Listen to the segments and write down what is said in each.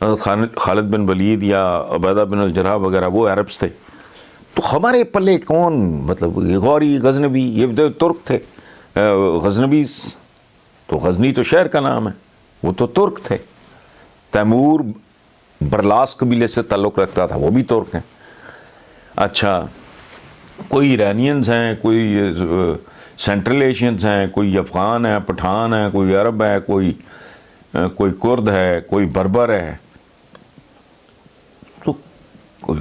خالد بن ولید یا عبیدہ بن الجراح وغیرہ وہ عربس تھے، تو ہمارے پلے کون، مطلب غوری، غزنوی، یہ ترک تھے. غزنوی تو غزنی تو شہر کا نام ہے، وہ تو ترک تھے. تیمور برلاس قبیلے سے تعلق رکھتا تھا، وہ بھی ترک ہیں. اچھا، کوئی ایرانینز ہیں، کوئی سینٹرل ایشینز ہیں، کوئی افغان ہے، پٹھان ہے، کوئی عرب ہے، کوئی کرد ہے، کوئی بربر ہے. تو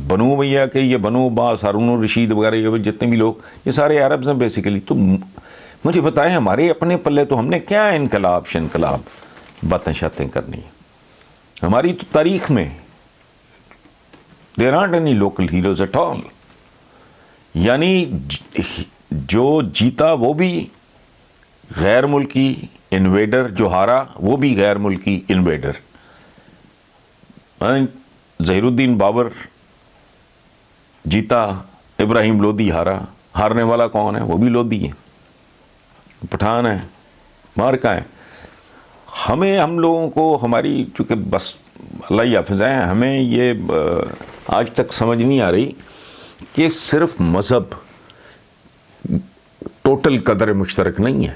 بنو امیہ کے یہ بنو عباس، ہارون الرشید وغیرہ یہ جتنے بھی لوگ، یہ سارے عربز ہیں بیسیکلی. تو مجھے بتائیں ہمارے اپنے پلے تو ہم نے کیا انقلاب شنقلاب باتیں شاتیں کرنی ہیں. ہماری تو تاریخ میں there aren't any local heroes at all. یعنی جو جیتا وہ بھی غیر ملکی انویڈر، جو ہارا وہ بھی غیر ملکی انویڈر. ظہیر الدین بابر جیتا، ابراہیم لودھی ہارا. ہارنے والا کون ہے؟ وہ بھی لودھی ہے، پٹھان ہے، مارکا ہے. ہم لوگوں کو ہماری چونکہ بس اللہ حافظ ہیں، ہمیں یہ آج تک سمجھ نہیں آ رہی کہ صرف مذہب ٹوٹل قدر مشترک نہیں ہے.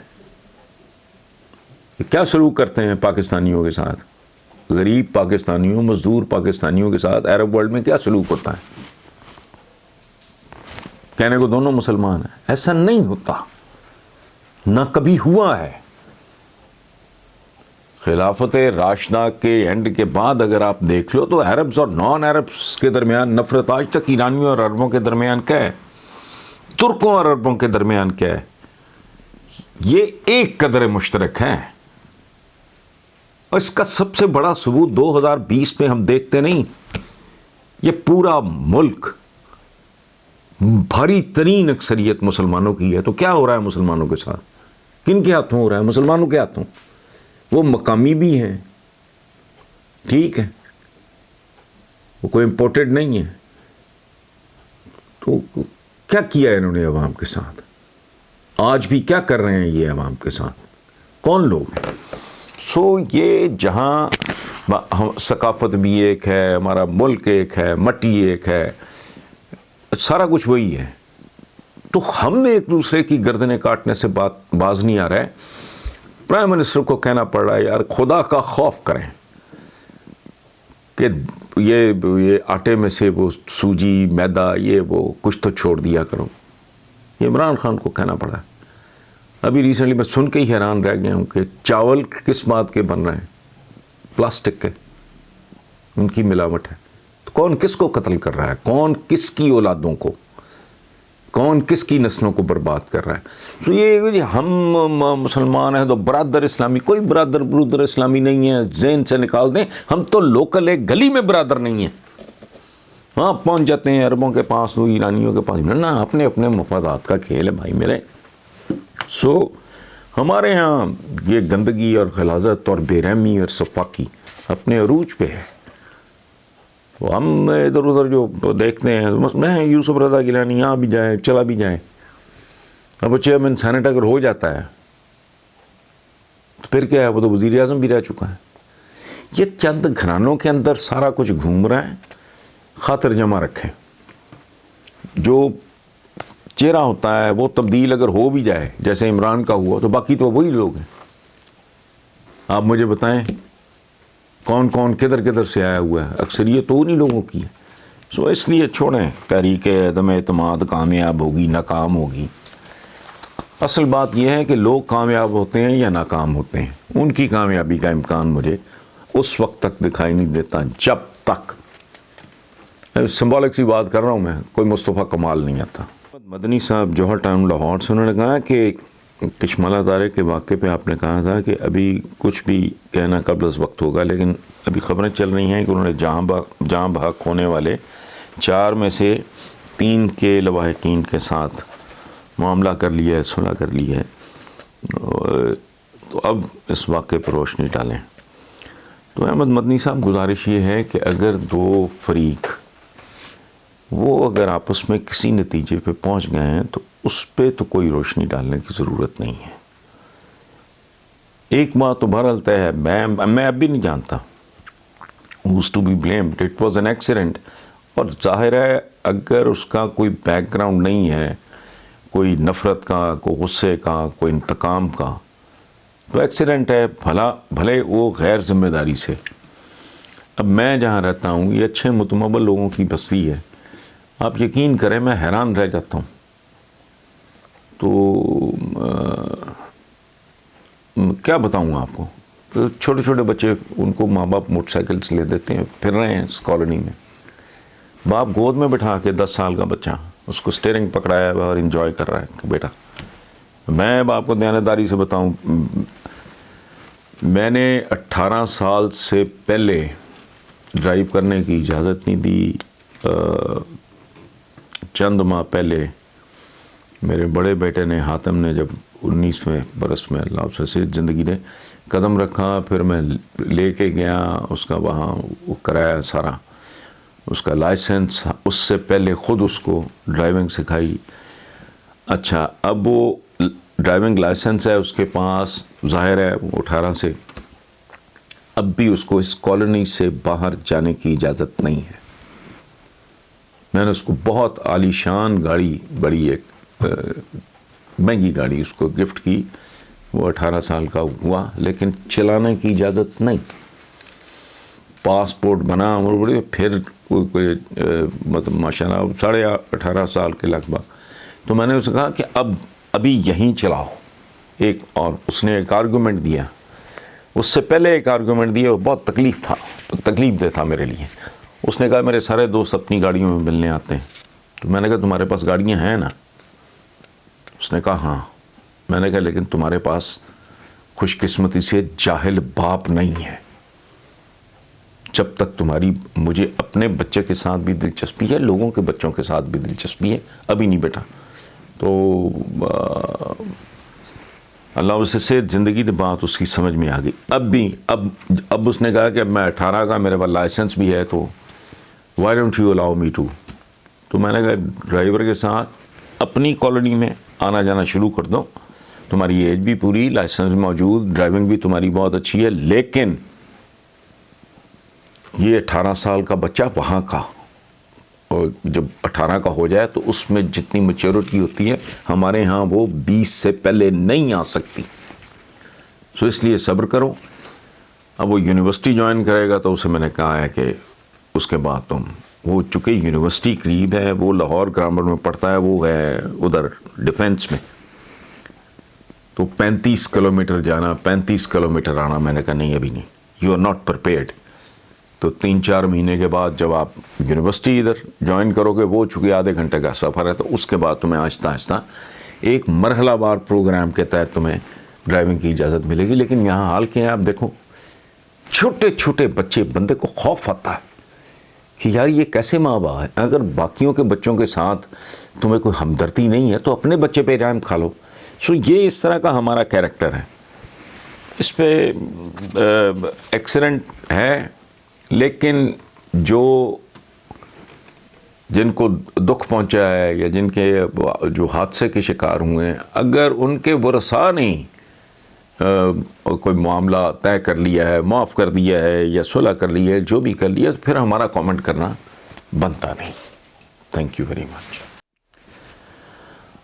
کیا سلوک کرتے ہیں پاکستانیوں کے ساتھ، غریب پاکستانیوں، مزدور پاکستانیوں کے ساتھ عرب ورلڈ میں کیا سلوک ہوتا ہے؟ کہنے کو دونوں مسلمان ہیں، ایسا نہیں ہوتا، نہ کبھی ہوا ہے. خلافت راشدہ کے اینڈ کے بعد اگر آپ دیکھ لو تو عربز اور نان عربز کے درمیان نفرت آج تک ایرانیوں اور عربوں کے درمیان کیا ہے، ترکوں اور عربوں کے درمیان کیا ہے، یہ ایک قدر مشترک ہے. اور اس کا سب سے بڑا ثبوت 2020 میں ہم دیکھتے نہیں، یہ پورا ملک بھاری ترین اکثریت مسلمانوں کی ہے. تو کیا ہو رہا ہے مسلمانوں کے ساتھ؟ کن کے ہاتھوں ہو رہا ہے؟ مسلمانوں کے ہاتھوں. وہ مقامی بھی ہیں، ٹھیک ہے، وہ کوئی امپورٹڈ نہیں ہے. تو کیا کیا ہے انہوں نے عوام کے ساتھ؟ آج بھی کیا کر رہے ہیں یہ عوام کے ساتھ؟ کون لوگ ہیں؟ یہ جہاں ثقافت بھی ایک ہے، ہمارا ملک ایک ہے، مٹی ایک ہے، سارا کچھ وہی ہے. تو ہم ایک دوسرے کی گردنیں کاٹنے سے باز نہیں آ رہا ہے. پرائم منسٹر کو کہنا پڑ رہا ہے یار خدا کا خوف کریں کہ یہ آٹے میں سے وہ سوجی میدا یہ وہ کچھ تو چھوڑ دیا کرو. یہ عمران خان کو کہنا پڑا ہے. ابھی ریسنٹلی میں سن کے ہی حیران رہ گیا ہوں کہ چاول کس بات کے بن رہے ہیں؟ پلاسٹک کے، ان کی ملاوٹ ہے. تو کون کس کو قتل کر رہا ہے؟ کون کس کی اولادوں کو، کون کس کی نسلوں کو برباد کر رہا ہے؟ تو یہ ہم مسلمان ہیں تو برادر اسلامی، کوئی برادر اسلامی نہیں ہے، ذہن سے نکال دیں. ہم تو لوکل ایک گلی میں برادر نہیں ہیں. ہاں پہنچ جاتے ہیں عربوں کے پاس، وہ ایرانیوں کے پاس، نہ اپنے اپنے مفادات کا کھیل ہے بھائی میرے. ہمارے ہاں یہ گندگی اور غلاظت اور بے رحمی اور سفاکی اپنے عروج پہ ہے. ہم ادھر ادھر جو دیکھتے ہیں، میں یوسف رضا گیلانی یہاں بھی جائیں، چلا بھی جائیں، اب وہ چیئرمین سینٹ اگر ہو جاتا ہے تو پھر کیا ہے، وہ تو وزیر اعظم بھی رہ چکا ہے. یہ چند گھرانوں کے اندر سارا کچھ گھوم رہا ہے. خاطر جمع رکھیں، جو چہرہ ہوتا ہے وہ تبدیل اگر ہو بھی جائے جیسے عمران کا ہوا تو باقی تو وہی لوگ ہیں. آپ مجھے بتائیں کون کون کدھر کدھر سے آیا ہوا ہے؟ اکثریت تو انہی لوگوں کی ہے. اس لیے چھوڑیں تحریک عدم اعتماد کامیاب ہوگی ناکام ہوگی. اصل بات یہ ہے کہ لوگ کامیاب ہوتے ہیں یا ناکام ہوتے ہیں. ان کی کامیابی کا امکان مجھے اس وقت تک دکھائی نہیں دیتا جب تک، سمبولک سی بات کر رہا ہوں میں، کوئی مصطفیٰ کمال نہیں آتا. مدنی صاحب جوہر ٹاؤن لاہور سے، انہوں نے کہا کہ کشمالہ ادارے کے واقعے پہ آپ نے کہا تھا کہ ابھی کچھ بھی کہنا قبل از وقت ہوگا، لیکن ابھی خبریں چل رہی ہیں کہ انہوں نے جہاں بحق ہونے والے 4 میں سے 3 کے لواحقین کے ساتھ معاملہ کر لیا ہے، صلح کر لی ہے. تو اب اس واقعے پر روشنی ڈالیں. تو احمد مدنی صاحب گزارش یہ ہے کہ اگر 2 فریق وہ اگر آپس میں کسی نتیجے پہ پہنچ گئے ہیں تو اس پہ تو کوئی روشنی ڈالنے کی ضرورت نہیں ہے. ایک بات تو بہرحال طے ہے، میں اب بھی نہیں جانتا who's to be blamed, it was an accident. اور ظاہر ہے اگر اس کا کوئی بیک گراؤنڈ نہیں ہے، کوئی نفرت کا، کوئی غصے کا، کوئی انتقام کا، تو ایکسیڈنٹ ہے، بھلے وہ غیر ذمہ داری سے. اب میں جہاں رہتا ہوں یہ اچھے متمول لوگوں کی بستی ہے، آپ یقین کریں میں حیران رہ جاتا ہوں. تو کیا بتاؤں آپ کو، چھوٹے چھوٹے بچے ان کو ماں باپ موٹر سائیکلس لے دیتے ہیں، پھر رہے ہیں اس کالونی میں، باپ گود میں بٹھا کے 10 سال کا بچہ اس کو سٹیئرنگ پکڑایا ہوا اور انجوائے کر رہا ہے کہ بیٹا. میں اب آپ کو دیانتداری سے بتاؤں، میں نے 18 سال سے پہلے ڈرائیو کرنے کی اجازت نہیں دی. چند ماہ پہلے میرے بڑے بیٹے نے، حاتم نے، جب 19ویں برس میں اللہ اسے صحت زندگی نے قدم رکھا، پھر میں لے کے گیا اس کا، وہاں وہ کرایا سارا اس کا لائسنس. اس سے پہلے خود اس کو ڈرائیونگ سکھائی. اچھا اب وہ ڈرائیونگ لائسنس ہے اس کے پاس، ظاہر ہے وہ 18 سے، اب بھی اس کو اس کالونی سے باہر جانے کی اجازت نہیں ہے. میں نے اس کو بہت عالی شان گاڑی، بڑی ایک مہنگی گاڑی اس کو گفٹ کی، وہ 18 سال کا ہوا لیکن چلانے کی اجازت نہیں. پاسپورٹ بنا اور پھر کوئی مطلب ماشاء اللہ 18.5 سال کے لگ بھگ. تو میں نے اسے کہا کہ ابھی یہیں چلاؤ. اور اس نے ایک آرگومنٹ دیا، اس سے پہلے ایک آرگومنٹ دیا، وہ بہت تکلیف دہ تھا میرے لیے. اس نے کہا میرے سارے دوست اپنی گاڑیوں میں ملنے آتے ہیں. تو میں نے کہا تمہارے پاس گاڑیاں ہیں نا؟ اس نے کہا ہاں. میں نے کہا لیکن تمہارے پاس خوش قسمتی سے جاہل باپ نہیں ہے. جب تک مجھے اپنے بچے کے ساتھ بھی دلچسپی ہے، لوگوں کے بچوں کے ساتھ بھی دلچسپی ہے، ابھی نہیں بیٹا. تو اللہ اسے صحت زندگی کی بات اس کی سمجھ میں آ گئی. اب اس نے کہا کہ اب میں 18 کا، میرے پاس لائسنس بھی ہے، تو why don't you allow me to. تو میں نے کہا ڈرائیور کے ساتھ اپنی کالونی میں آنا جانا شروع کر دو، تمہاری ایج بھی پوری، لائسنس بھی موجود، ڈرائیونگ بھی تمہاری بہت اچھی ہے، لیکن یہ 18 سال کا بچہ وہاں کا، اور جب 18 کا ہو جائے تو اس میں جتنی میچورٹی ہوتی ہے ہمارے ہاں وہ 20 سے پہلے نہیں آ سکتی. سو اس لیے صبر کرو. اب وہ یونیورسٹی جوائن کرے گا تو اسے میں نے کہا ہے کہ اس کے بعد تم، وہ چونکہ یونیورسٹی قریب ہے، وہ لاہور گرامر میں پڑھتا ہے، وہ ہے ادھر ڈیفینس میں، تو 35 کلومیٹر جانا، 35 کلومیٹر آنا. میں نے کہا نہیں ابھی نہیں، یو آر ناٹ پرپیئرڈ. تو 3-4 مہینے کے بعد جب آپ یونیورسٹی ادھر جوائن کرو گے، وہ چونکہ آدھے گھنٹے کا سفر ہے، تو اس کے بعد تمہیں آہستہ آہستہ ایک مرحلہ وار پروگرام کے تحت تمہیں ڈرائیونگ کی اجازت ملے گی. لیکن یہاں حال کیا ہے آپ دیکھو، چھوٹے چھوٹے بچے، بندے کو خوف آتا ہے کہ یار یہ کیسے ماں باپ ہے. اگر باقیوں کے بچوں کے ساتھ تمہیں کوئی ہمدردی نہیں ہے تو اپنے بچے پہ رحم کھا لو. سو یہ اس طرح کا ہمارا کیریکٹر ہے. اس پہ ایکسیڈنٹ ہے، لیکن جن کو دکھ پہنچا ہے یا جن کے جو حادثے کے شکار ہوئے ہیں، اگر ان کے ورثاء نے کوئی معاملہ طے کر لیا ہے، معاف کر دیا ہے یا صلح کر لی ہے، جو بھی کر لیا، تو پھر ہمارا کامنٹ کرنا بنتا نہیں. Thank you very much.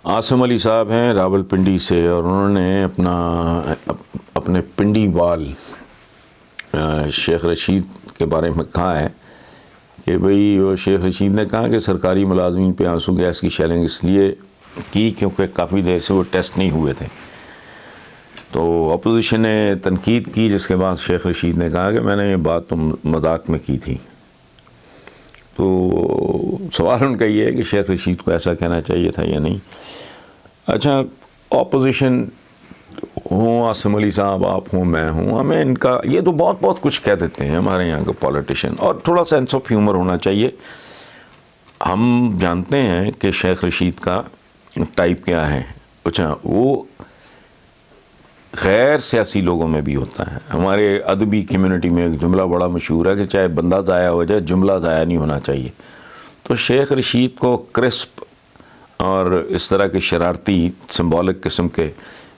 Asim Ali صاحب ہیں راول پنڈی سے، اور انہوں نے اپنے پنڈی وال شیخ رشید کے بارے میں کہا ہے کہ بھئی وہ شیخ رشید نے کہا کہ سرکاری ملازمین پہ آنسو گیس کی شیلنگ اس لیے کی کیونکہ کافی دیر سے وہ ٹیسٹ نہیں ہوئے تھے. تو اپوزیشن نے تنقید کی، جس کے بعد شیخ رشید نے کہا کہ میں نے یہ بات تو مذاق میں کی تھی. تو سوال ان کا یہ ہے کہ شیخ رشید کو ایسا کہنا چاہیے تھا یا نہیں. اچھا اپوزیشن ہوں، عاصم علی صاحب آپ ہوں، میں ہوں، ہمیں ان کا یہ تو بہت کچھ کہہ دیتے ہیں ہمارے یہاں کے پولیٹیشین، اور تھوڑا سینس آف ہیومر ہونا چاہیے. ہم جانتے ہیں کہ شیخ رشید کا ٹائپ کیا ہے. اچھا وہ غیر سیاسی لوگوں میں بھی ہوتا ہے. ہمارے ادبی کمیونٹی میں ایک جملہ بڑا مشہور ہے کہ چاہے بندہ ضائع ہو جائے، جملہ ضائع نہیں ہونا چاہیے. تو شیخ رشید کو کرسپ اور اس طرح کے شرارتی سمبولک قسم کے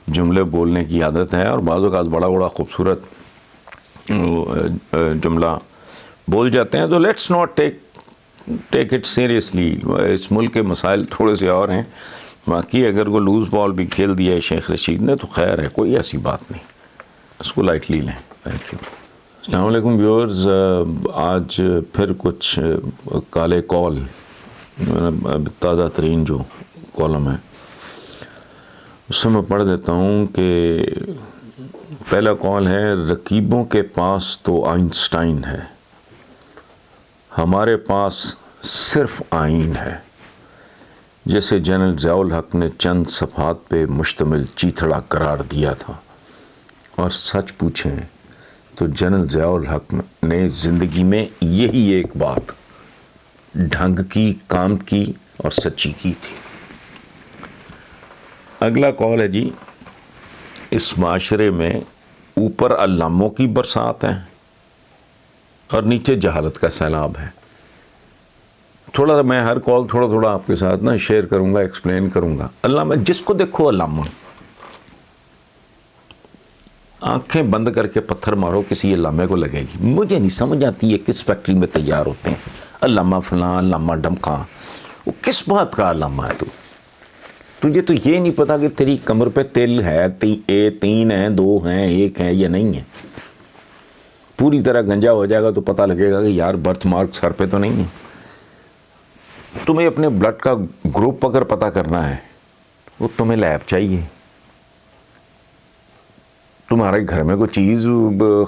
جملے بولنے کی عادت ہے، اور بعض اوقات بڑا خوبصورت جملہ بول جاتے ہیں تو let's not take it seriously. اس ملک کے مسائل تھوڑے سے اور ہیں. باقی اگر وہ لوز بال بھی کھیل دیا ہے شیخ رشید نے تو خیر ہے, کوئی ایسی بات نہیں, اس کو لائٹلی لیں. Thank you. السلام علیکم ویورز. آج پھر کچھ کالے کال, تازہ ترین جو کالم ہے اس سے میں پڑھ دیتا ہوں کہ پہلا کال ہے, رقیبوں کے پاس تو آئنسٹائن ہے, ہمارے پاس صرف آئین ہے. جیسے جنرل ضیاء الحق نے چند صفحات پہ مشتمل چیتھڑا قرار دیا تھا. اور سچ پوچھیں تو جنرل ضیاء الحق نے زندگی میں یہی ایک بات ڈھنگ کی, کام کی اور سچی کی تھی. اگلا کال ہے جی, اس معاشرے میں اوپر علاموں کی برسات ہے اور نیچے جہالت کا سیلاب ہے. تھوڑا سا میں ہر کال تھوڑا آپ کے ساتھ نا شیئر کروں گا, ایکسپلین کروں گا. علامہ, جس کو دیکھو علامہ, آنکھیں بند کر کے پتھر مارو کسی علامے کو لگے گی. مجھے نہیں سمجھ آتی ہے کس فیکٹری میں تیار ہوتے ہیں علامہ فلاں, علامہ ڈمکاں. وہ کس بات کا علامہ ہے؟ تجھے تو یہ نہیں پتا کہ تیری کمر پہ تل ہے, 3 ہیں 2 ہیں 1 ہے یا نہیں ہے. پوری طرح گنجا ہو جائے گا تو پتہ لگے گا کہ یار برتھ مارک سر پہ تو نہیں ہے. تمہیں اپنے بلڈ کا گروپ اگر پتہ کرنا ہے وہ تمہیں لیب چاہیے. تمہارے گھر میں کوئی چیز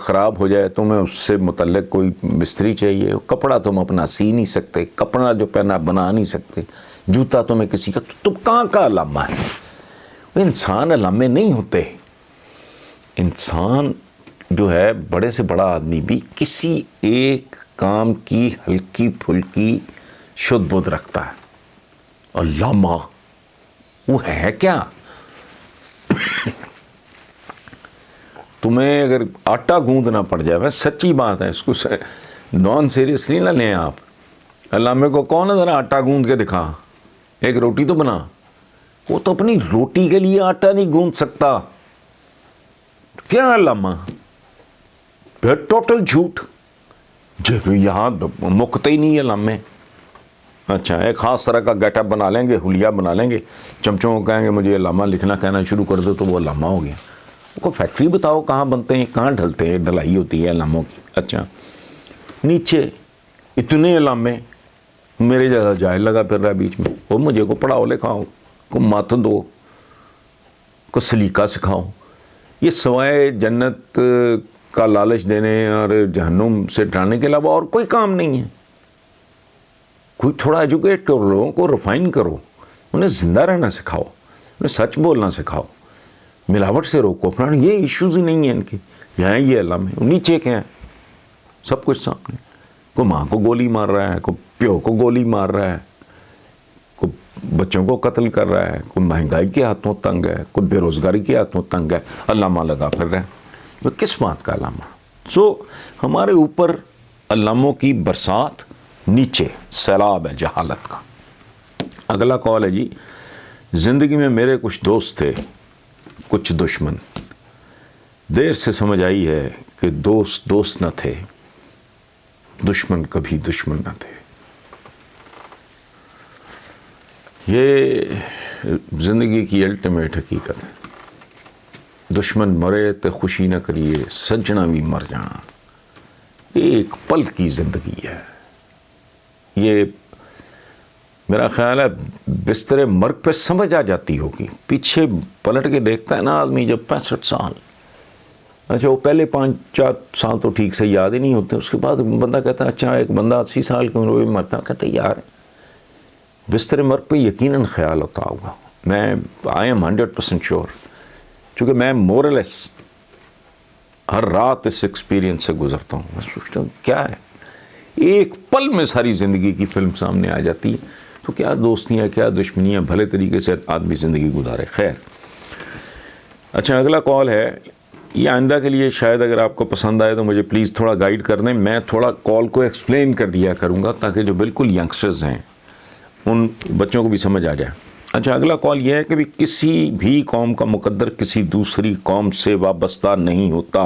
خراب ہو جائے تمہیں اس سے متعلق کوئی مستری چاہیے. کپڑا تم اپنا سی نہیں سکتے, کپڑا جو پہنا بنا نہیں سکتے, جوتا تمہیں کسی کا, تم کہاں کا علامہ ہے؟ وہ انسان علامے نہیں ہوتے. انسان جو ہے بڑے سے بڑا آدمی بھی کسی ایک کام کی ہلکی پھلکی شدھ بدھ رکھتا ہے. علامہ وہ ہے کیا؟ تمہیں اگر آٹا گوندنا پڑ جائے, سچی بات ہے, اس کو نان سیریسلی نہ لیں آپ. علامے کو کون ہے ذرا آٹا گوند کے دکھا, ایک روٹی تو بنا. وہ تو اپنی روٹی کے لیے آٹا نہیں گوند سکتا. کیا علامہ؟ پھر ٹوٹل جھوٹ. یہاں مکتے ہی نہیں علامے. اچھا, ایک خاص طرح کا گیٹ اپ بنا لیں گے, حلیہ بنا لیں گے, چمچوں کو کہیں گے مجھے علامہ لکھنا کہنا شروع کر دو تو وہ علامہ ہو گیا. کو فیکٹری بتاؤ کہاں بنتے ہیں, کہاں ڈھلتے ہیں, ڈھلائی ہوتی ہے علاموں کی. اچھا, نیچے اتنے علامے, میرے جیسا جاہل لگا پھر رہا ہے بیچ میں. وہ مجھے کو پڑھاؤ لکھاؤ, کو مت دو, کو سلیقہ سکھاؤ. یہ سوائے جنت کا لالچ دینے اور جہنم سے ڈرانے کے علاوہ اور کوئی کام نہیں ہے. کوئی تھوڑا ایجوکیٹ کرو, لوگوں کو ریفائن کرو, انہیں زندہ رہنا سکھاؤ, انہیں سچ بولنا سکھاؤ, ملاوٹ سے روکو. اپنا یہ ایشوز ہی نہیں ہیں ان کے. یہاں یہ علامے, نیچے کیا ہے سب کچھ سامنے. کوئی ماں کو گولی مار رہا ہے, کوئی پیو کو گولی مار رہا ہے, کوئی بچوں کو قتل کر رہا ہے, کوئی مہنگائی کے ہاتھوں تنگ ہے, کوئی بے روزگاری کے ہاتھوں تنگ ہے. علامہ لگا پھر رہا ہے. وہ کس بات کا علامہ؟ سو ہمارے اوپر علاموں کی برسات, نیچے سیلاب ہے جہالت کا. اگلا کال ہے جی, زندگی میں میرے کچھ دوست تھے, کچھ دشمن. دیر سے سمجھ آئی ہے کہ دوست دوست نہ تھے, دشمن کبھی دشمن نہ تھے. یہ زندگی کی الٹیمیٹ حقیقت ہے. دشمن مرے تو خوشی نہ کریے, سجنا بھی مر جانا. ایک پل کی زندگی ہے. یہ میرا خیال ہے بستر مرگ پہ سمجھ آ جاتی ہوگی. پیچھے پلٹ کے دیکھتا ہے نا آدمی جب 65 سال, اچھا وہ پہلے 5-4 سال تو ٹھیک سے یاد ہی نہیں ہوتے, اس کے بعد بندہ کہتا ہے اچھا ایک بندہ 80 سال کی عمر میں مرتا, کہتا ہے یار بستر مرگ پہ یقیناً خیال ہوتا ہوگا. میں آئی ایم 100% شیور, چونکہ میں مورلیس ہر رات اس ایکسپیرینس سے گزرتا ہوں. میں سوچتا ہوں کیا ہے, ایک پل میں ساری زندگی کی فلم سامنے آ جاتی ہے. تو کیا دوستیاں, کیا دشمنیاں, بھلے طریقے سے آدمی زندگی گزارے. خیر, اچھا اگلا کال ہے. یہ آئندہ کے لیے شاید اگر آپ کو پسند آئے تو مجھے پلیز تھوڑا گائیڈ کر دیں. میں تھوڑا کال کو ایکسپلین کر دیا کروں گا تاکہ جو بالکل ینگسٹرز ہیں ان بچوں کو بھی سمجھ آ جائے. اچھا اگلا کال یہ ہے کہ بھی کسی بھی قوم کا مقدر کسی دوسری قوم سے وابستہ نہیں ہوتا.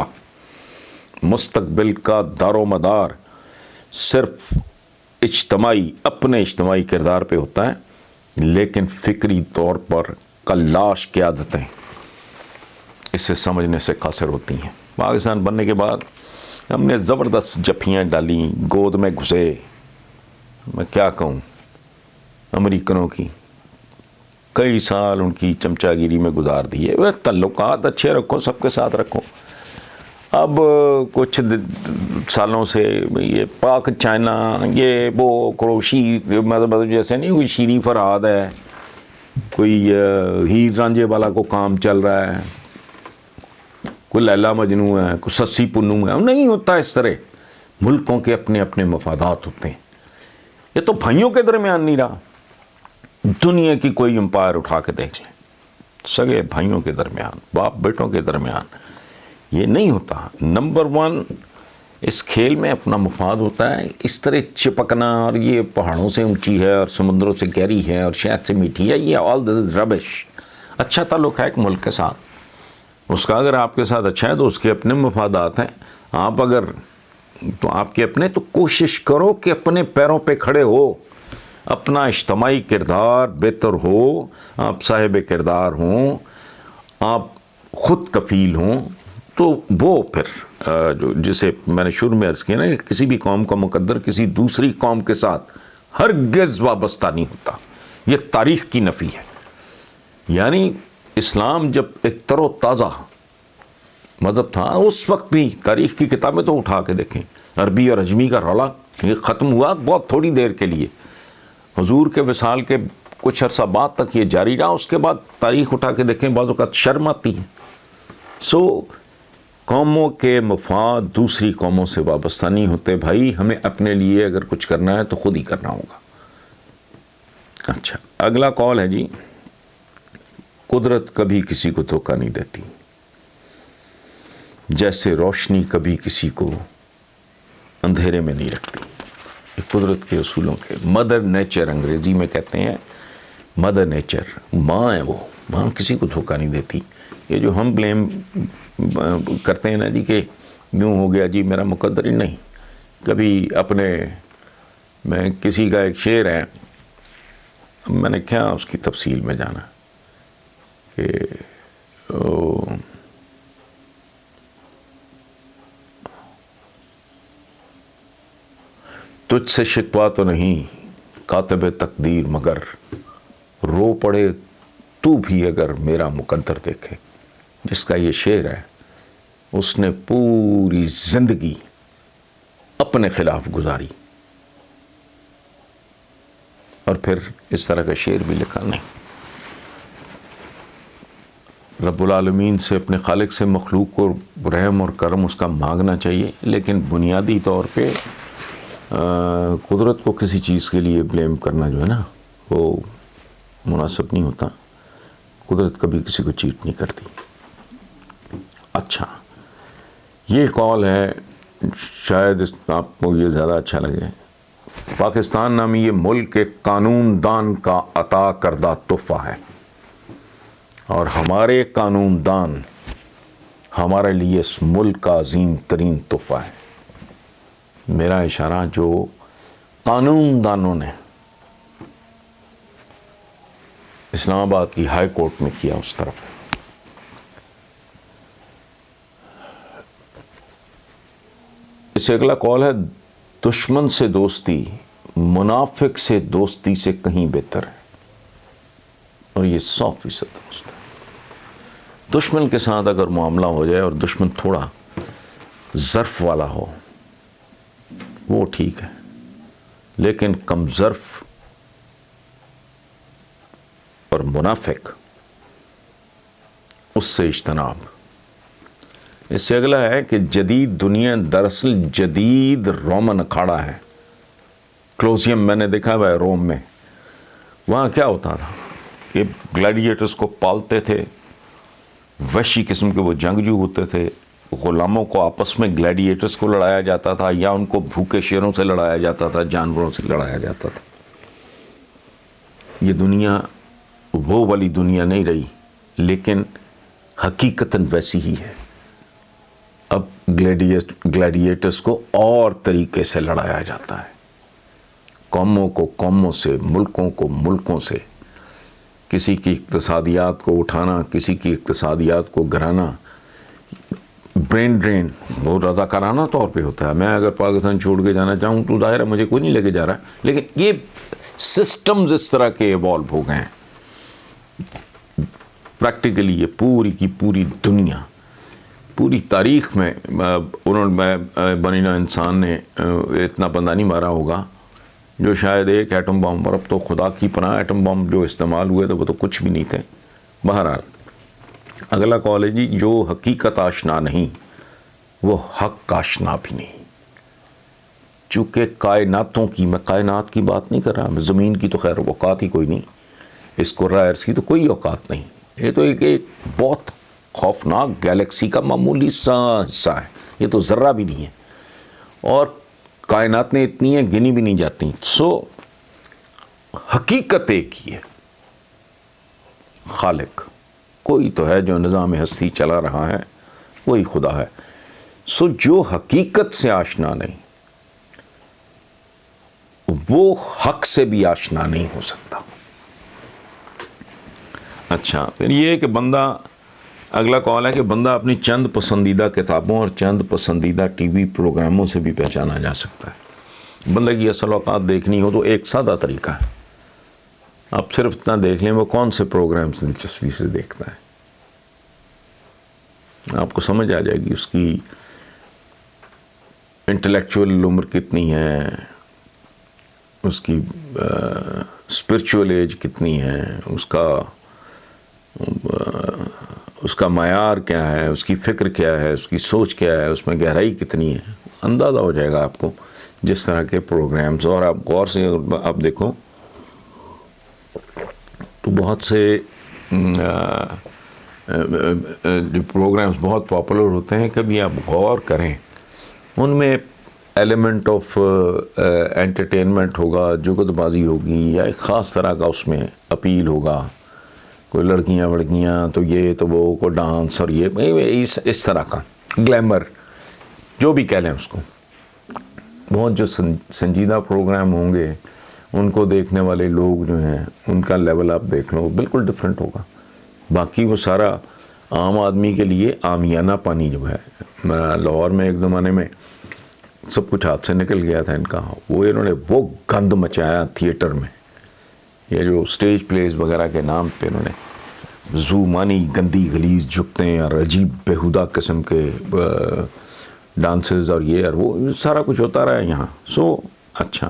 مستقبل کا دار و مدار صرف اجتماعی اپنے اجتماعی کردار پہ ہوتا ہے، لیکن فکری طور پر کلاش کی عادتیں اسے سمجھنے سے قاصر ہوتی ہیں۔ پاکستان بننے کے بعد ہم نے زبردست جپھیاں ڈالیں، گود میں گھسے، میں کیا کہوں، امریکنوں کی کئی سال ان کی چمچا گیری میں گزار دیے۔ وہ تعلقات اچھے رکھو، سب کے ساتھ رکھو۔ اب کچھ سالوں سے یہ پاک چائنا، یہ وہ کروشی، مطلب جیسے نہیں کوئی شیریں فرہاد ہے، کوئی ہیر رانجھے والا کو کام چل رہا ہے، کوئی لیلا مجنوں ہے، کوئی سسی پنو ہے، نہیں ہوتا اس طرح۔ ملکوں کے اپنے اپنے مفادات ہوتے ہیں۔ یہ تو بھائیوں کے درمیان نہیں رہا، دنیا کی کوئی امپائر اٹھا کے دیکھ لیں، سگے بھائیوں کے درمیان، باپ بیٹوں کے درمیان یہ نہیں ہوتا۔ نمبر 1 اس کھیل میں اپنا مفاد ہوتا ہے۔ اس طرح چپکنا اور یہ پہاڑوں سے اونچی ہے اور سمندروں سے گہری ہے اور شہد سے میٹھی ہے، یہ آل دس از ربش۔ اچھا تعلق ہے ایک ملک کے ساتھ، اس کا اگر آپ کے ساتھ اچھا ہے تو اس کے اپنے مفادات ہیں۔ آپ اگر تو آپ کے اپنے، تو کوشش کرو کہ اپنے پیروں پہ کھڑے ہو، اپنا اجتماعی کردار بہتر ہو، آپ صاحب کردار ہوں، آپ خود کفیل ہوں، تو وہ پھر جو جسے میں نے شروع میں عرض کیا نا کہ کسی بھی قوم کا مقدر کسی دوسری قوم کے ساتھ ہرگز وابستہ نہیں ہوتا۔ یہ تاریخ کی نفی ہے۔ یعنی اسلام جب ایک تر و تازہ مذہب تھا، اس وقت بھی تاریخ کی کتابیں تو اٹھا کے دیکھیں، عربی اور عجمی کا رولا یہ ختم ہوا بہت تھوڑی دیر کے لیے، حضور کے وصال کے کچھ عرصہ بعد تک یہ جاری رہا۔ اس کے بعد تاریخ اٹھا کے دیکھیں، بعض اوقات شرم آتی ہے۔ قوموں کے مفاد دوسری قوموں سے وابستہ نہیں ہوتے بھائی، ہمیں اپنے لیے اگر کچھ کرنا ہے تو خود ہی کرنا ہوگا۔ اچھا، اگلا کال ہے جی، قدرت کبھی کسی کو دھوکہ نہیں دیتی، جیسے روشنی کبھی کسی کو اندھیرے میں نہیں رکھتی۔ یہ قدرت کے اصولوں کے مدر نیچر انگریزی میں کہتے ہیں، مدر نیچر، ماں ہے وہ، ماں کسی کو دھوکہ نہیں دیتی۔ یہ جو ہم بلیم کرتے ہیں نا جی کہ یوں ہو گیا جی میرا مقدر ہی نہیں، کبھی اپنے میں کسی کا ایک شعر ہے، میں نے کیا اس کی تفصیل میں جانا کہ تجھ سے شکوہ تو نہیں کاتب تقدیر، مگر رو پڑے تو بھی اگر میرا مقدر دیکھے۔ جس کا یہ شعر ہے اس نے پوری زندگی اپنے خلاف گزاری، اور پھر اس طرح کا شعر بھی لکھا نہیں۔ رب العالمین سے، اپنے خالق سے مخلوق کو رحم اور کرم اس کا مانگنا چاہیے، لیکن بنیادی طور پہ قدرت کو کسی چیز کے لیے بلیم کرنا جو ہے نا وہ مناسب نہیں ہوتا۔ قدرت کبھی کسی کو چیٹ نہیں کرتی۔ اچھا، یہ کال ہے، شاید آپ کو یہ زیادہ اچھا لگے۔ پاکستان نامی یہ ملک ایک قانون دان کا عطا کردہ تحفہ ہے، اور ہمارے قانون دان ہمارے لیے اس ملک کا عظیم ترین تحفہ ہے۔ میرا اشارہ جو قانون دانوں نے اسلام آباد کی ہائی کورٹ میں کیا اس طرف ہے۔ اس سے اگلا کال ہے، دشمن سے دوستی منافق سے دوستی سے کہیں بہتر ہے، اور یہ 100% درست ہے۔ دشمن کے ساتھ اگر معاملہ ہو جائے اور دشمن تھوڑا ظرف والا ہو وہ ٹھیک ہے، لیکن کم ظرف اور منافق اس سے اجتناب۔ اس سے اگلا ہے کہ جدید دنیا دراصل جدید رومن اکھاڑا ہے۔ کلوزیم میں نے دیکھا ہوا ہے روم میں، وہاں کیا ہوتا تھا کہ گلیڈیٹرز کو پالتے تھے، وحشی قسم کے وہ جنگجو ہوتے تھے، غلاموں کو آپس میں گلیڈیٹرز کو لڑایا جاتا تھا، یا ان کو بھوکے شیروں سے لڑایا جاتا تھا، جانوروں سے لڑایا جاتا تھا۔ یہ دنیا وہ والی دنیا نہیں رہی، لیکن حقیقتاً ویسی ہی ہے۔ اب گلیڈیٹرز کو اور طریقے سے لڑایا جاتا ہے، قوموں کو قوموں سے، ملکوں کو ملکوں سے، کسی کی اقتصادیات کو اٹھانا، کسی کی اقتصادیات کو گرانا، برین ڈرین بہت رضاکارانہ طور پہ ہوتا ہے۔ میں اگر پاکستان چھوڑ کے جانا چاہوں تو ظاہر ہے مجھے کوئی نہیں لے کے جا رہا، لیکن یہ سسٹمز اس طرح کے ایوالو ہو گئے ہیں پریکٹیکلی۔ یہ پوری کی پوری دنیا، پوری تاریخ میں بنی نوع انسان نے اتنا بندہ نہیں مارا ہوگا جو شاید ایک ایٹم بم، اور اب تو خدا کی پناہ ایٹم بم جو استعمال ہوئے تو وہ تو کچھ بھی نہیں تھے۔ بہرحال اگلا کال ہے جی، جو حقیقت آشنا نہیں وہ حق آشنا بھی نہیں۔ چونکہ کائناتوں کی، میں کائنات کی بات نہیں کر رہا، میں زمین کی تو خیر اوقات ہی کوئی نہیں، اس قرہ ارض کی تو کوئی اوقات نہیں، یہ تو ایک بہت خوفناک گیلیکسی کا معمولی سا حصہ ہے، یہ تو ذرہ بھی نہیں ہے، اور کائناتیں اتنی ہیں گنی بھی نہیں جاتی۔ سو حقیقت ایک ہی ہے، خالق کوئی تو ہے جو نظام ہستی چلا رہا ہے، وہی خدا ہے۔ سو جو حقیقت سے آشنا نہیں وہ حق سے بھی آشنا نہیں ہو سکتا۔ اچھا، پھر یہ ہے کہ بندہ، اگلا کال ہے کہ بندہ اپنی چند پسندیدہ کتابوں اور چند پسندیدہ ٹی وی پروگراموں سے بھی پہچانا جا سکتا ہے۔ بندے کی اصل اوقات دیکھنی ہو تو ایک سادہ طریقہ ہے، آپ صرف اتنا دیکھ لیں وہ کون سے پروگرامز دلچسپی سے دیکھتا ہے، آپ کو سمجھ آ جائے گی اس کی انٹلیکچوئل عمر کتنی ہے، اس کی اسپرچول ایج کتنی ہے، اس کا معیار کیا ہے، اس کی فکر کیا ہے، اس کی سوچ کیا ہے، اس میں گہرائی کتنی ہے، اندازہ ہو جائے گا آپ کو جس طرح کے پروگرامز۔ اور آپ غور سے آپ دیکھو تو بہت سے پروگرامز بہت پاپولر ہوتے ہیں، کبھی آپ غور کریں ان میں ایلیمنٹ آف انٹرٹینمنٹ ہوگا، جگت بازی ہوگی، یا ایک خاص طرح کا اس میں اپیل ہوگا، کوئی لڑکیاں وڑکیاں تو یہ تو وہ کو ڈانس اور یہ اس طرح کا گلیمر جو بھی کہہ لیں اس کو۔ بہت جو سنجیدہ پروگرام ہوں گے ان کو دیکھنے والے لوگ جو ہیں ان کا لیول آپ دیکھ لو بالکل ڈفرینٹ ہوگا۔ باقی وہ سارا عام آدمی کے لیے عامیانہ پانی جو ہے، لاہور میں ایک زمانے میں سب کچھ ہاتھ سے نکل گیا تھا ان کا، وہ انہوں نے وہ گند مچایا تھیٹر میں، یہ جو سٹیج پلیز وغیرہ کے نام پہ انہوں نے زومانی گندی غلیظ جھکتے اور عجیب بیہودہ قسم کے ڈانسز اور یہ اور وہ سارا کچھ ہوتا رہا ہے یہاں۔ سو اچھا،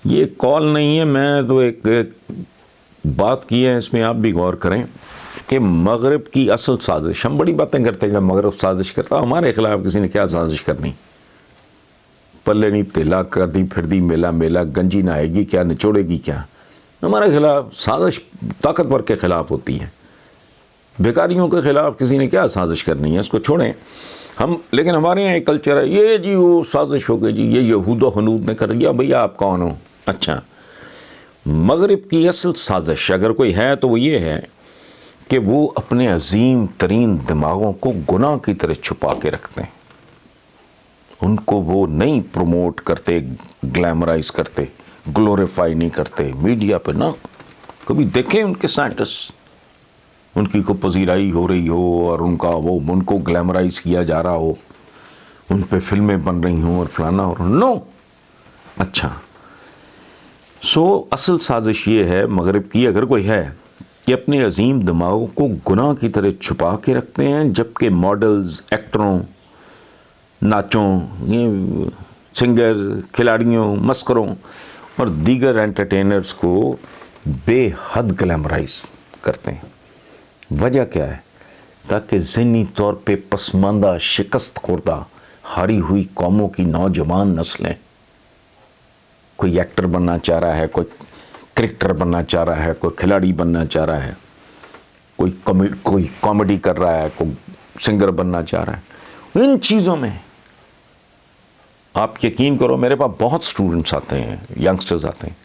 یہ کال نہیں ہے، میں تو ایک بات کی ہے، اس میں آپ بھی غور کریں کہ مغرب کی اصل سازش، ہم بڑی باتیں کرتے ہیں کہ مغرب سازش کرتا، ہمارے خلاف کسی نے کیا سازش کرنی، پلے نہیں تیلا کر دی پھر دی میلا میلا، گنجی نہ آئے گی کیا نچوڑے گی کیا، ہمارے خلاف سازش طاقتور کے خلاف ہوتی ہے، بیکاریوں کے خلاف کسی نے کیا سازش کرنی ہے، اس کو چھوڑیں ہم۔ لیکن ہمارے یہاں ایک کلچر ہے، یہ جی وہ سازش ہو گئی جی، یہ یہود و حنود نے کر دیا، بھیا آپ کون ہو؟ اچھا، مغرب کی اصل سازش اگر کوئی ہے تو وہ یہ ہے کہ وہ اپنے عظیم ترین دماغوں کو گناہ کی طرح چھپا کے رکھتے ہیں، ان کو وہ نہیں پروموٹ کرتے، گلیمرائز کرتے، گلوریفائی نہیں کرتے میڈیا پہ، نہ کبھی دیکھیں ان کے سائنٹسٹ، ان کی کو پذیرائی ہو رہی ہو اور ان کا وہ ان کو گلیمرائز کیا جا رہا ہو، ان پہ فلمیں بن رہی ہوں اور فلانا اور نو۔ اچھا، سو اصل سازش یہ ہے مغرب کی اگر کوئی ہے کہ اپنے عظیم دماغوں کو گناہ کی طرح چھپا کے رکھتے ہیں، جبکہ ماڈلز، ایکٹروں، ناچوں، یہ سنگرز، کھلاڑیوں، مسخروں اور دیگر انٹرٹینرز کو بے حد گلیمرائز کرتے ہیں۔ وجہ کیا ہے؟ تاکہ ذہنی طور پہ پسماندہ، شکست خوردہ، ہاری ہوئی قوموں کی نوجوان نسلیں، کوئی ایکٹر بننا چاہ رہا ہے، کوئی کرکٹر بننا چاہ رہا ہے، کوئی کھلاڑی بننا چاہ رہا ہے، کوئی کامیڈی کر رہا ہے، کوئی سنگر بننا چاہ رہا ہے، ان چیزوں میں آپ یقین کرو میرے پاس بہت سٹوڈنٹس آتے ہیں، ینگسٹرز آتے ہیں،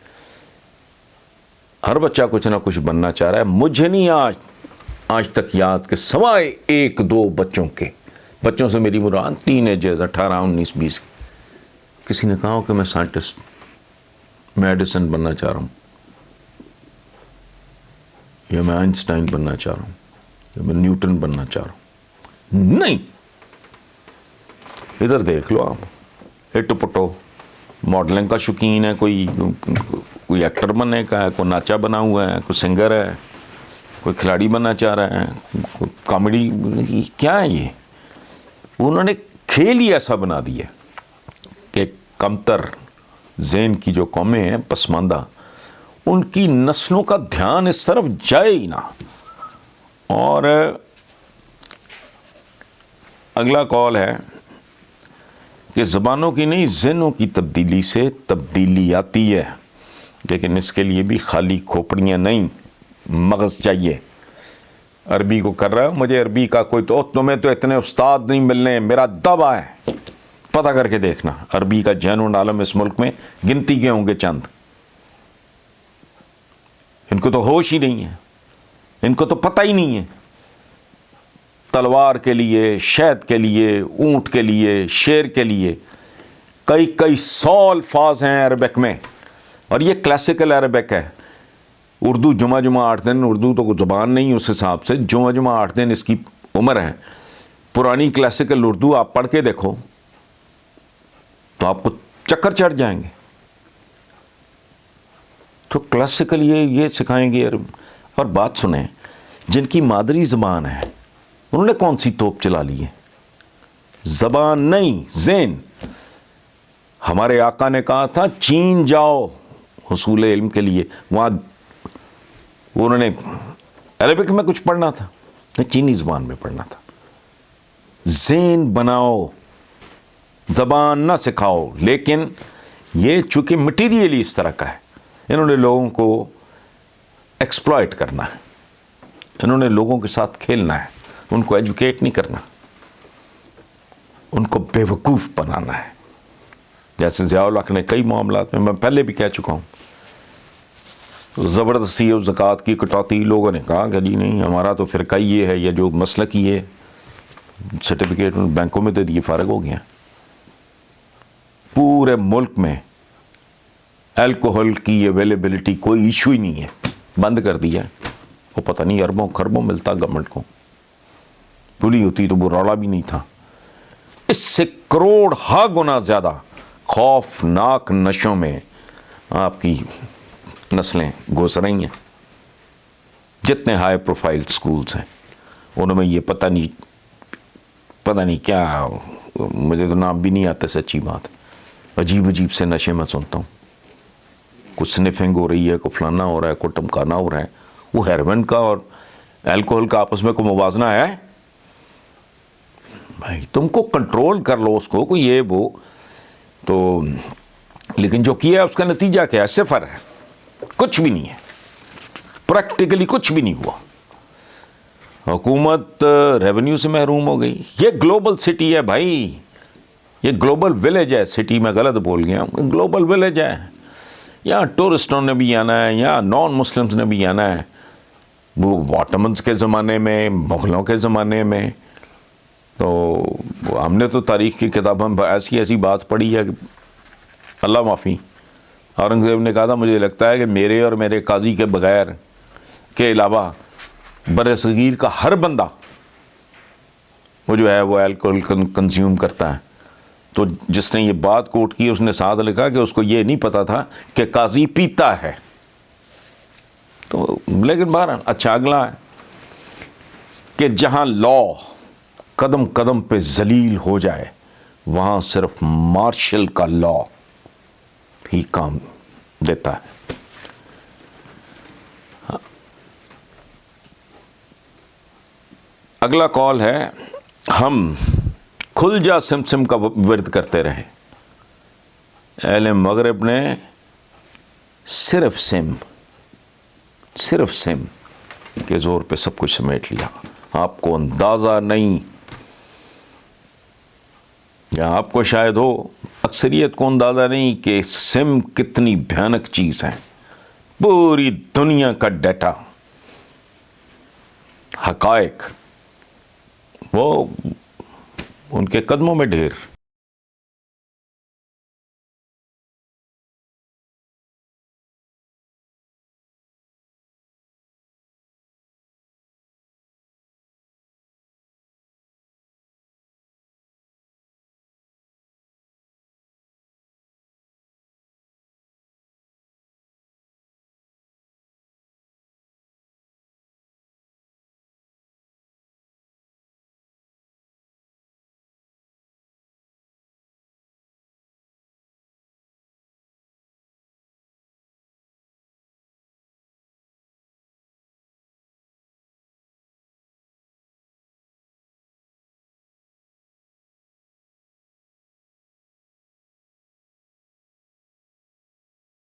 ہر بچہ کچھ نہ کچھ بننا چاہ رہا ہے۔ مجھے نہیں آج تک یاد کہ سوائے ایک دو بچوں کے بچوں سے میری مراد ٹین ایجرز 18 19 20. کسی نے کہا ہو کہ میں سائنٹسٹ، میں ایڈیسن بننا چاہ رہا ہوں، یا میں آئنسٹائن بننا چاہ رہا ہوں، یا میں نیوٹن بننا چاہ رہا ہوں. نہیں، ادھر دیکھ لو آپ، ہٹو پٹو ماڈلنگ کا شوقین ہے، کوئی ایکٹر بننے کا ہے، کوئی ناچا بنا ہوا ہے، کوئی سنگر ہے، کوئی کھلاڑی بننا چاہ رہا ہے، کوئی کامیڈی. کیا ہے یہ؟ انہوں نے کھیل ہی ایسا بنا دیا کہ کمتر ذہن کی جو قومیں ہیں، پسماندہ، ان کی نسلوں کا دھیان اس طرف جائے ہی نہ. اور اگلا قول ہے کہ زبانوں کی نہیں، ذہنوں کی تبدیلی سے تبدیلی آتی ہے، لیکن اس کے لیے بھی خالی کھوپڑیاں نہیں، مغز چاہیے. عربی کو کر رہا ہے، مجھے عربی کا کوئی تو تمہیں تو اتنے استاد نہیں ملنے، میرا دعویٰ ہے. پتہ کر کے دیکھنا، عربی کا جنون عالم اس ملک میں گنتی کے ہوں گے چند. ان کو تو ہوش ہی نہیں ہے، ان کو تو پتہ ہی نہیں ہے. تلوار کے لیے، شہد کے لیے، اونٹ کے لیے، شیر کے لیے کئی 100 الفاظ ہیں عربک میں، اور یہ کلاسیکل عربک ہے. اردو جمعہ 8 دن، اردو تو کوئی زبان نہیں اس حساب سے، جمعہ 8 دن اس کی عمر ہے. پرانی کلاسیکل اردو آپ پڑھ کے دیکھو تو آپ کو چکر چڑھ جائیں گے. تو کلاسیکل یہ سکھائیں گے. اور بات سنیں، جن کی مادری زبان ہے انہوں نے کون سی توپ چلا لی ہے؟ زبان نہیں، ذہن. ہمارے آقا نے کہا تھا چین جاؤ حصول علم کے لیے، وہاں انہوں نے عربک میں کچھ پڑھنا تھا، چینی زبان میں پڑھنا تھا. ذہن بناؤ، زبان نہ سکھاؤ. لیکن یہ چونکہ مٹیریلی اس طرح کا ہے، انہوں نے لوگوں کو ایکسپلائٹ کرنا ہے، انہوں نے لوگوں کے ساتھ کھیلنا ہے، ان کو ایجوکیٹ نہیں کرنا، ان کو بے وقوف بنانا ہے. جیسے ضیاء الحق نے کئی معاملات میں پہلے بھی کہہ چکا ہوں، زبردستی اور زکوٰۃ کی کٹوتی. لوگوں نے کہا کہ جی نہیں، ہمارا تو فرقہ یہ ہے، یا جو مسلک ہی ہے، سرٹیفکیٹ بینکوں میں دے دیے، فارغ ہو گیا. پورے ملک میں الکوہل کی اویلیبلٹی کوئی ایشو ہی نہیں ہے، بند کر دیا. وہ پتہ نہیں اربوں خربوں ملتا گورنمنٹ کو، پولی ہوتی تو وہ رولا بھی نہیں تھا. اس سے کروڑ ہا گنا زیادہ خوفناک نشوں میں آپ کی نسلیں گھس رہی ہیں. جتنے ہائی پروفائل سکولز ہیں ان میں یہ پتہ نہیں کیا، مجھے تو نام بھی نہیں آتے. سچی بات، عجیب سے نشے میں سنتا ہوں. کچھ سنفنگ ہو رہی ہے، کوئی فلانا ہو رہا ہے، کوئی ٹمکانا ہو رہا ہے. وہ ہیروین کا اور الکوہل کا آپس میں کوئی موازنہ ہے؟ بھائی تم کو کنٹرول کر لو اس کو، کوئی یہ وہ تو. لیکن جو کیا ہے اس کا نتیجہ کیا ہے؟ صفر ہے، کچھ بھی نہیں ہے، پریکٹیکلی کچھ بھی نہیں ہوا. حکومت ریونیو سے محروم ہو گئی. یہ گلوبل سٹی ہے بھائی، یہ گلوبل ولیج ہے. سٹی میں غلط بول گیا، گلوبل ولیج ہے. یہاں ٹورسٹوں نے بھی آنا ہے، یہاں نان مسلمز نے بھی آنا ہے. وہ واٹمنز کے زمانے میں، مغلوں کے زمانے میں تو ہم نے تو تاریخ کی کتابوں میں ایسی بات پڑھی ہے کہ اللہ معافی. اورنگزیب نے کہا تھا مجھے لگتا ہے کہ میرے اور میرے قاضی کے بغیر کے علاوہ بر صغیر کا ہر بندہ وہ جو ہے وہ الکوہل کنزیوم کرتا ہے. تو جس نے یہ بات کوٹ کی اس نے ساتھ لکھا کہ اس کو یہ نہیں پتا تھا کہ قاضی پیتا ہے. تو لیکن بہرحال اچھا اگلا ہے کہ جہاں لا قدم قدم پہ ذلیل ہو جائے وہاں صرف مارشل کا لا ہی کام دیتا ہے. اگلا قول ہے ہم کھل جا سم کا ورد کرتے رہے. اہل مغرب نے صرف سم کے زور پہ سب کچھ سمیٹ لیا. آپ کو اندازہ نہیں، یا آپ کو شاید ہو، اکثریت کو اندازہ نہیں کہ سم کتنی بھیانک چیز ہے. پوری دنیا کا ڈیٹا، حقائق وہ ان کے قدموں میں ڈھیر.